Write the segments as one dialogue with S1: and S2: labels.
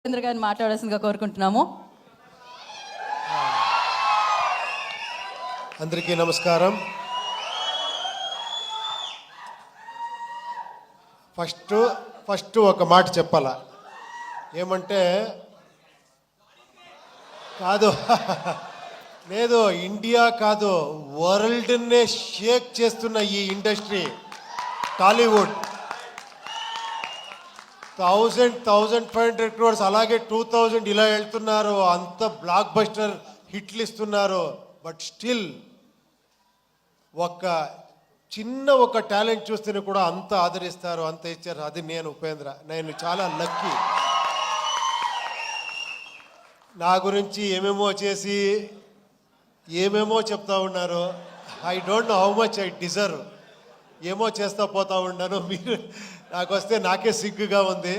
S1: రాజేంద్ర గారిని మాట్లాడాల్సిందిగా కోరుకుంటున్నాము.
S2: అందరికీ నమస్కారం. ఫస్ట్ ఒక మాట చెప్పాలా, ఏమంటే కాదు లేదు, ఇండియా కాదు, వరల్డ్నే షేక్ చేస్తున్న ఈ ఇండస్ట్రీ టాలీవుడ్ 1,500 crores, అలాగే 2,000 ఇలా వెళ్తున్నారు, అంత బ్లాక్ బస్టర్ హిట్లు ఇస్తున్నారు. బట్ స్టిల్ ఒక టాలెంట్ చూస్తేనే కూడా అంత ఆదరిస్తారు, అంత ఇచ్చారు. అది నేను ఉపేంద్ర, నేను చాలా లక్కీ. నా గురించి ఏమేమో చేసి ఏమేమో చెప్తా ఉన్నారు. I don't know how much I deserve. ఏమో చేస్తా పోతా ఉన్నాను. మీరు నాకు వస్తే నాకే సిగ్గుగా ఉంది.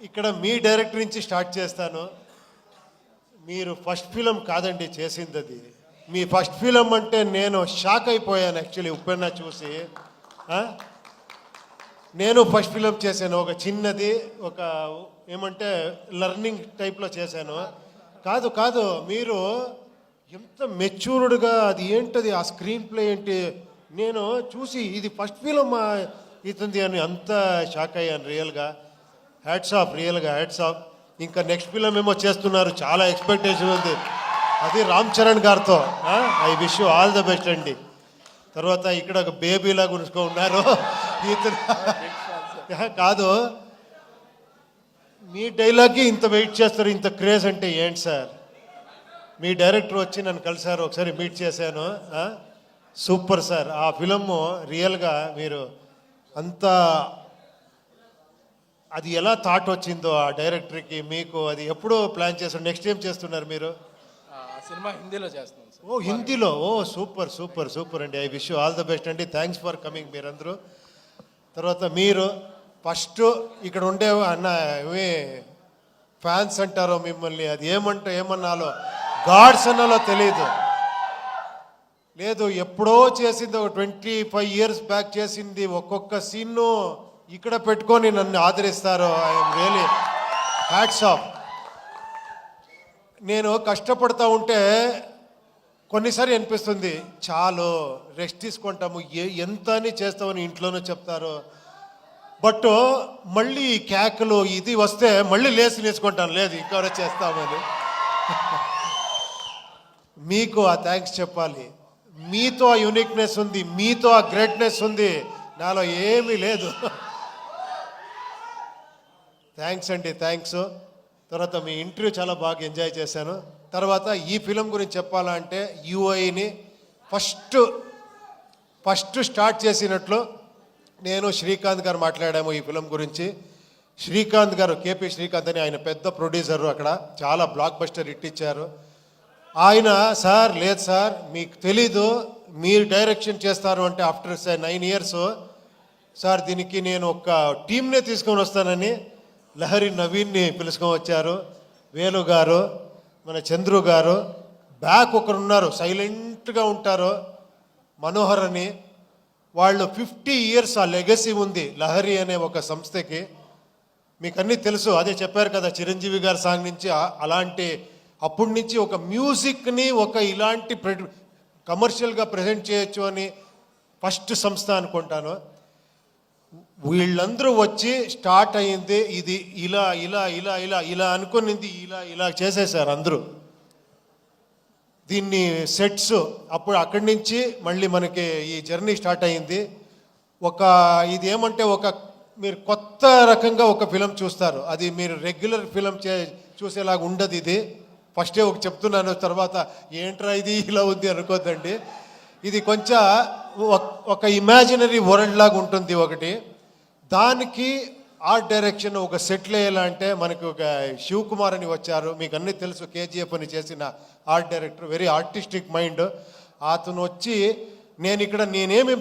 S2: ఇక్కడ మీ డైరెక్టర్ నుంచి స్టార్ట్ చేస్తాను. మీరు ఫస్ట్ ఫిలం కాదండి చేసింది, అది మీ ఫస్ట్ ఫిలం అంటే నేను షాక్ అయిపోయాను యాక్చువల్లీ. ఉప్పెన్న చూసి నేను ఫస్ట్ ఫిలం చేశాను, ఒక చిన్నది, ఒక ఏమంటే లర్నింగ్ టైప్లో చేశాను. కాదు మీరు ఎంత మెచ్యూర్డ్గా, అది ఏంటది ఆ స్క్రీన్ ప్లే ఏంటి, నేను చూసి ఇది ఫస్ట్ ఫిలం ఇతుంది అని అంత షాక్ అయ్యాను రియల్గా. హ్యాట్స్ ఆఫ్, రియల్గా హ్యాట్స్ ఆఫ్. ఇంకా నెక్స్ట్ ఫిలం ఏమో చేస్తున్నారు, చాలా ఎక్స్పెక్టేషన్ ఉంది, అది రామ్ చరణ్ గారితో. I wish you all the best అండి. తర్వాత ఇక్కడ ఒక బేబీలా గురుచుకో ఉన్నారు. కాదు, మీ డైలాగ్కి ఇంత వెయిట్ చేస్తారు, ఇంత క్రేజ్ అంటే ఏంటి సార్? మీ డైరెక్టర్ వచ్చి నన్ను కలిసారు, ఒకసారి మీట్ చేశాను. సూపర్ సార్, ఆ ఫిలము రియల్గా మీరు అంత, అది ఎలా థాట్ వచ్చిందో ఆ డైరెక్టర్కి మీకు, అది ఎప్పుడో ప్లాన్ చేస్తారు? నెక్స్ట్ ఏం చేస్తున్నారు మీరు?
S3: సినిమా హిందీలో చేస్తున్నాం సార్.
S2: ఓ హిందీలో, ఓ సూపర్ అండి. I wish you all the best అండి. థ్యాంక్స్ ఫర్ కమింగ్ మీరందరూ. తర్వాత మీరు ఫస్ట్ ఇక్కడ ఉండే అన్న ఏమి ఫ్యాన్స్ అంటారో మిమ్మల్ని, అది ఏమన్నాలో, గాడ్స్ అన్నాలో తెలియదు. లేదు, ఎప్పుడో చేసింది, ఒక 25 years బ్యాక్ చేసింది. ఒక్కొక్క సీన్ను ఇక్కడ పెట్టుకొని నన్ను ఆదరిస్తారు. I'm really hats off. నేను కష్టపడతా ఉంటే కొన్నిసారి అనిపిస్తుంది, చాలు రెస్ట్ తీసుకుంటాము, ఎంత అని చేస్తామని ఇంట్లోనూ చెప్తారు. బట్ మళ్ళీ కేకలు ఇది వస్తే మళ్ళీ లేసుకుంటాను, లేదు ఇంకా చేస్తామని. మీకు ఆ థ్యాంక్స్ చెప్పాలి. మీతో ఆ యూనిక్నెస్ ఉంది, మీతో ఆ గ్రేట్నెస్ ఉంది, నాలో ఏమీ లేదు. థ్యాంక్స్ అండి, థ్యాంక్స్. తర్వాత మీ ఇంటర్వ్యూ చాలా బాగా ఎంజాయ్ చేశాను. తర్వాత ఈ ఫిలం గురించి చెప్పాలంటే యూఐని ఫస్ట్ స్టార్ట్ చేసినట్లు నేను శ్రీకాంత్ గారు మాట్లాడాము ఈ ఫిలం గురించి. శ్రీకాంత్ గారు, కేపీ శ్రీకాంత్ అని, ఆయన పెద్ద ప్రొడ్యూసరు, అక్కడ చాలా బ్లాక్ బస్టర్ హిట్ ఇచ్చారు. ఆయన సార్, లేదు సార్ మీకు తెలీదు, మీరు డైరెక్షన్ చేస్తారు అంటే ఆఫ్టర్ 9 years సార్, దీనికి నేను ఒక టీంనే తీసుకొని వస్తానని లహరి నవీన్ని పిలుచుకొని వచ్చారు. వేలు గారు, మన చంద్రు గారు, బ్యాక్ ఒకరున్నారు సైలెంట్గా ఉంటారు, మనోహర్ అని. వాళ్ళు 50 years ఆ లెగసీ ఉంది లహరి అనే ఒక సంస్థకి. మీకు అన్నీ తెలుసు, అదే చెప్పారు కదా, చిరంజీవి గారి సాంగ్ నుంచి అలాంటి, అప్పటి నుంచి ఒక మ్యూజిక్ని ఒక ఇలాంటి కమర్షియల్గా ప్రజెంట్ చేయొచ్చు అని ఫస్ట్ సంస్థ అనుకుంటాను. వీళ్ళందరూ వచ్చి స్టార్ట్ అయ్యింది, ఇది ఇలా ఇలా ఇలా ఇలా ఇలా అనుకునింది, ఇలా చేసేసారు అందరూ దీన్ని సెట్స్. అప్పుడు అక్కడి నుంచి మళ్ళీ మనకి ఈ జర్నీ స్టార్ట్ అయ్యింది. ఇది ఏమంటే మీరు కొత్త రకంగా ఒక ఫిలం చూస్తారు, అది మీరు రెగ్యులర్ ఫిలం చూసేలాగా ఉండదు. ఇది ఫస్టే చెప్తున్నాను, తర్వాత ఏంట్రా ఇది ఇలా ఉంది అనుకోద్దండి. ఇది కొంచెం ఒక ఇమాజినరీ వరల్డ్ లాగా ఉంటుంది ఒకటి. దానికి ఆర్ట్ డైరెక్షన్ ఒక సెటిల్ అయ్యేలాంటే మనకు ఒక శివకుమార్ అని వచ్చారు, మీకు అన్నీ తెలుసు, కేజీఎఫ్ అని చేసిన art director, very artistic mind. అతను వచ్చి నేనేమేమి